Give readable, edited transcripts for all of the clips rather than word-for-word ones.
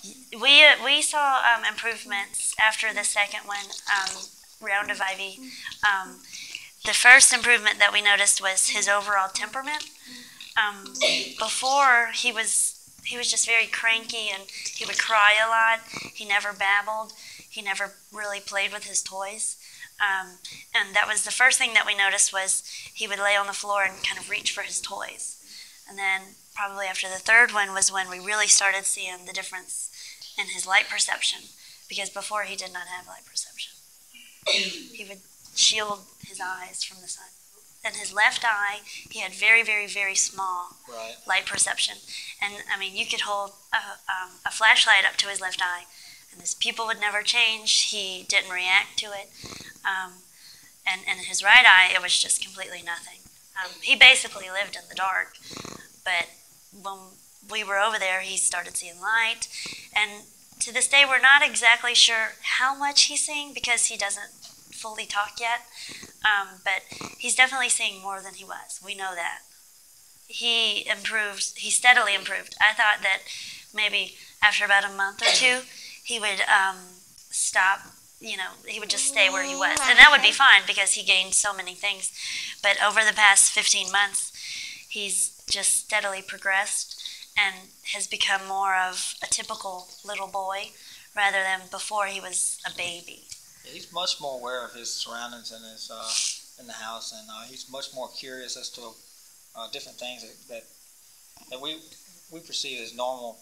We saw improvements after the second round of IV. The first improvement that we noticed was his overall temperament. Before he was just very cranky and he would cry a lot. He never babbled. He never really played with his toys. And that was the first thing that we noticed was he would lay on the floor and kind of reach for his toys. And then probably after the third one was when we really started seeing the difference in his light perception, because before he did not have light perception. He would shield his eyes from the sun. In his left eye, he had very, very, very small light perception. And, I mean, you could hold a flashlight up to his left eye, and his pupil would never change. He didn't react to it. And in his right eye, it was just completely nothing. He basically lived in the dark. But when we were over there, he started seeing light. And to this day, we're not exactly sure how much he's seeing because he doesn't fully talk yet. But he's definitely seeing more than he was. We know that. He improved. He steadily improved. I thought that maybe after about a month or two, he would stop. You know, he would just stay where he was. And that would be fine because he gained so many things. But over the past 15 months, he's just steadily progressed and has become more of a typical little boy rather than before he was a baby. Yeah, he's much more aware of his surroundings and his in the house, and he's much more curious as to different things that we perceive as normal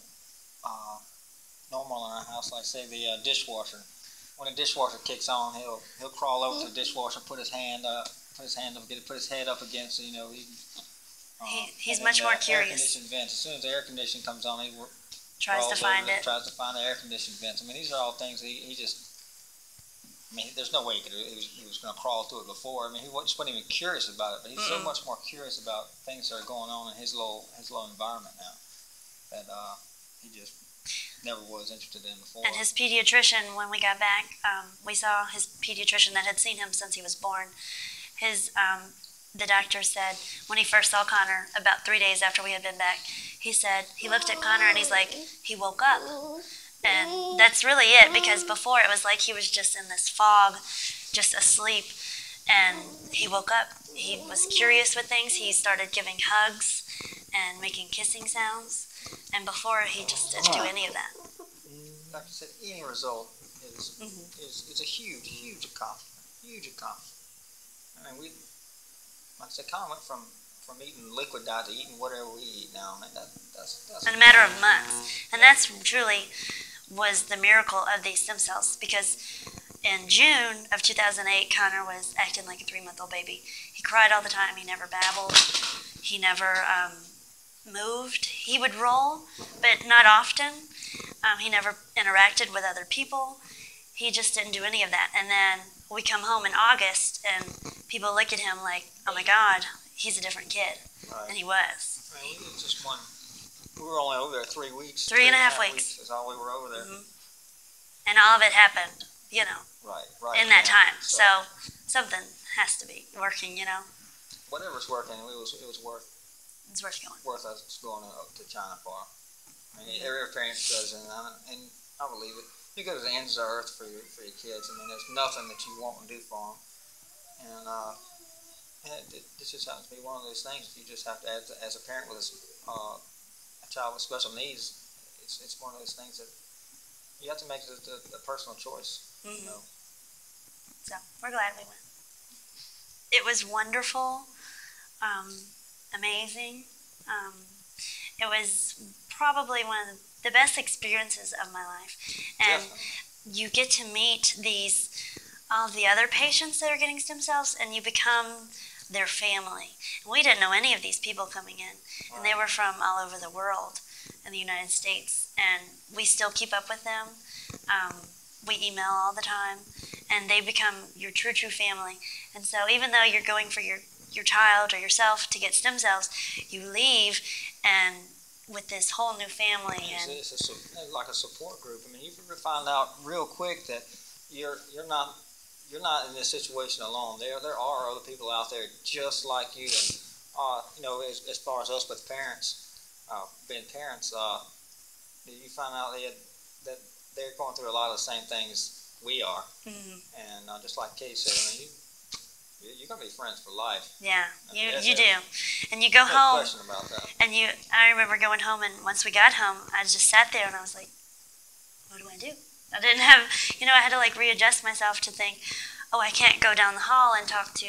in our house. Like say the dishwasher. When the dishwasher kicks on, he'll crawl over to the dishwasher, put his hand up, put his head up against it. You know, he's much more curious. Air-conditioned vents. As soon as the air conditioning comes on, he tries to find it. Tries to find the air-conditioned vents. I mean, these are all things he just. I mean, there's no way he was going to crawl through it before. I mean, he just wasn't even curious about it. But he's so much more curious about things that are going on in his little environment now that he just never was interested in before. And his pediatrician, when we got back, we saw his pediatrician that had seen him since he was born. The doctor said when he first saw Connor, about 3 days after we had been back, he said he looked at Connor and he's like, he woke up. And that's really it, because before it was like he was just in this fog, just asleep, and he woke up. He was curious with things. He started giving hugs and making kissing sounds, and before he just didn't do any of that. Like I said, any result is a huge accomplishment. Huge accomplishment. I mean, like I said, Connor went from eating liquid diet to eating whatever we eat now. I mean, that's in a matter of months, and that's truly was the miracle of these stem cells, because in June of 2008, Connor was acting like a 3-month-old baby. He cried all the time. He never babbled. He never moved. He would roll, but not often. He never interacted with other people. He just didn't do any of that. And then we come home in August, and people look at him like, oh my God, he's a different kid. Right. And he was. I mean, we just we were only over there 3 weeks. 3.5 weeks. That's all we were over there. And all of it happened, you know, right in that time. So something has to be working, you know. Whatever's working, it was worth. It's worth going. Worth us going up to China for. I mean, every parent does, and I believe it. You go to the ends of the earth for your kids. I mean, there's nothing that you won't do for them, and this just happens to be one of those things. You just have to, as a parent with a child with special needs, it's one of those things that you have to make the personal choice. You know. So we're glad we went. It was wonderful, amazing. It was probably one of the best experiences of my life, and you get to meet all the other patients that are getting stem cells, and you become their family. And we didn't know any of these people coming in, and they were from all over the world in the United States, and we still keep up with them. We email all the time, and they become your true family. And so even though you're going for your child or yourself to get stem cells, you leave and with this whole new family. It's like a support group. I mean, you find out real quick that you're not in this situation alone. There are other people out there just like you, and you know, as far as us with parents, being parents, you find out that they're going through a lot of the same things we are. Mm-hmm. And just like Kay said, I mean, you're going to be friends for life. Yeah, I mean, you do. And you go no home. question about that. And I remember going home, and once we got home, I just sat there and I was like, what do I do? I didn't have, I had to like readjust myself to think, oh, I can't go down the hall and talk to,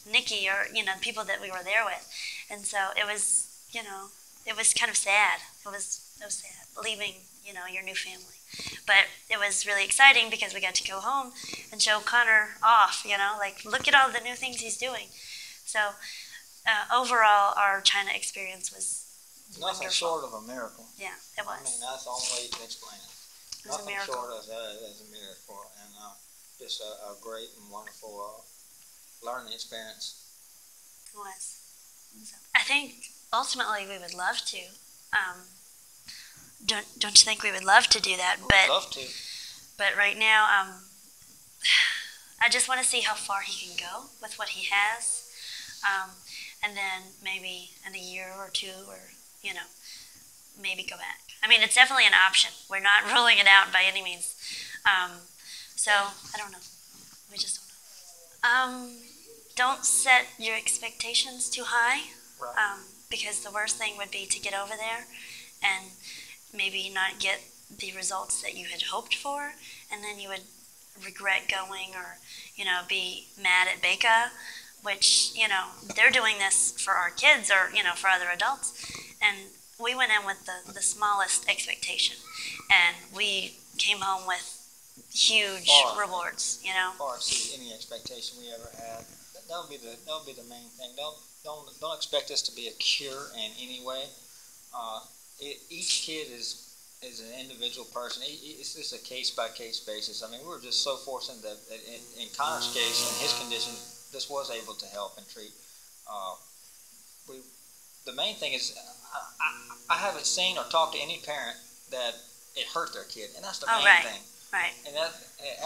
Nikki or, people that we were there with. And so it was, it was kind of sad. It was sad leaving, your new family. But it was really exciting because we got to go home and show Connor off, like look at all the new things he's doing. So overall, our China experience was nothing wonderful. Short of a miracle. Yeah, it was. I mean, that's the only way you can explain it. It was Nothing a miracle. short of that is a miracle, and just a great and wonderful learning experience. It was. So, I think ultimately we would love to. Don't you think we would love to do that? We'd love to. But right now, I just want to see how far he can go with what he has, and then maybe in a year or two, or maybe go back. I mean, it's definitely an option. We're not ruling it out by any means. So I don't know. We just don't know. Don't set your expectations too high, Right. Because the worst thing would be to get over there and maybe not get the results that you had hoped for, and then you would regret going, or be mad at Beka, which they're doing this for our kids, or for other adults, and we went in with the smallest expectation, and we came home with huge rewards. Far exceed any expectation we ever had. That would be the main thing. Don't expect this to be a cure in any way. Each kid is an individual person. It's just a case-by-case basis. I mean, we were just so fortunate that in Connor's case, in his condition, this was able to help and treat. The main thing is, I haven't seen or talked to any parent that it hurt their kid, and that's the main thing. Right. And that,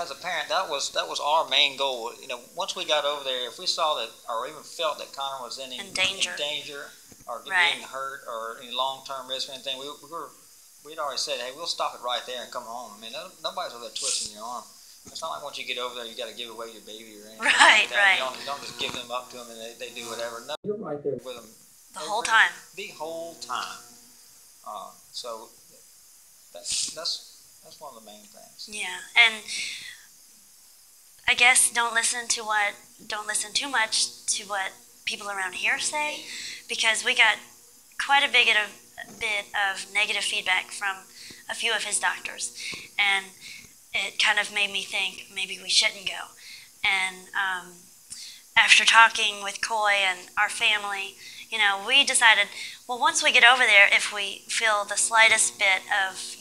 as a parent, that was our main goal. Once we got over there, if we saw that, or even felt that Connor was in danger, or getting hurt, or any long-term risk or anything, we'd already said, hey, we'll stop it right there and come home. I mean, nobody's over there twisting your arm. It's not like once you get over there, you got to give away your baby or anything. Right, like that. right. You don't just give them up to them and they do whatever. No, you're right there with them the whole time. The whole time. So that's one of the main things. Yeah, and I guess don't listen too much to what people around here say, because we got quite a bit of negative feedback from a few of his doctors, and it kind of made me think maybe we shouldn't go. And after talking with Coy and our family, we decided, well, once we get over there, if we feel the slightest bit of,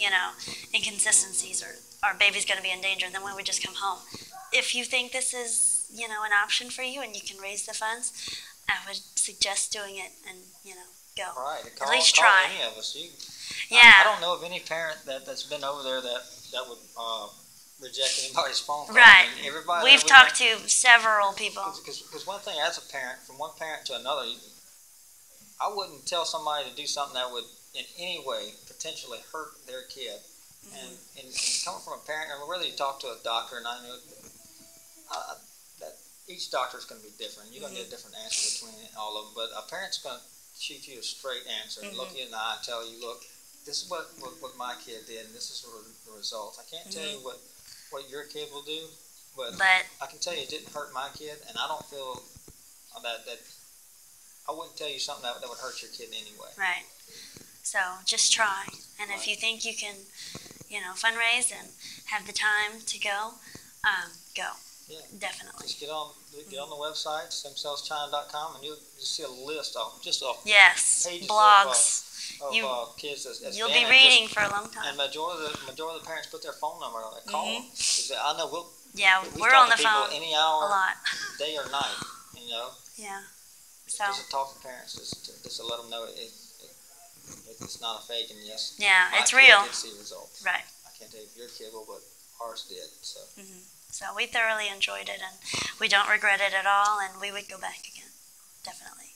inconsistencies, or our baby's going to be in danger, then we would just come home. If you think this is, an option for you and you can raise the funds, I would suggest doing it and, go. Right. At least try. Any of us. Yeah. I don't know of any parent that's been over there that would reject anybody's phone call. Right. I mean, everybody. We've talked to several people. Because one thing, as a parent, from one parent to another, I wouldn't tell somebody to do something that would in any way potentially hurt their kid. Mm-hmm. And coming from a parent, and whether you talk to a doctor, and I know that each doctor is going to be different. You're going to get a different answer between all of them. But a parent's going to shoot you a straight answer and look you in the eye and tell you, look, this is what my kid did, and this is the results. I can't tell you what your kid will do, but I can tell you it didn't hurt my kid, and I don't feel that I wouldn't tell you something that would hurt your kid in any way. Right. So just try, and if you think you can, fundraise and have the time to go, go. Yeah. Definitely. Just get on the website, stemcellschina.com, and you'll see a list of pages blogs of kids that's you'll be reading for a long time. And majority of the parents put their phone number on it. Call them. I know we're on the phone any hour, a lot, day or night. Yeah. So just talk to parents, just to let them know it's not a fake, and yes, it's real. Did see results. Right. I can't tell you if your kid will, but ours did. So. So we thoroughly enjoyed it, and we don't regret it at all, and we would go back again, definitely.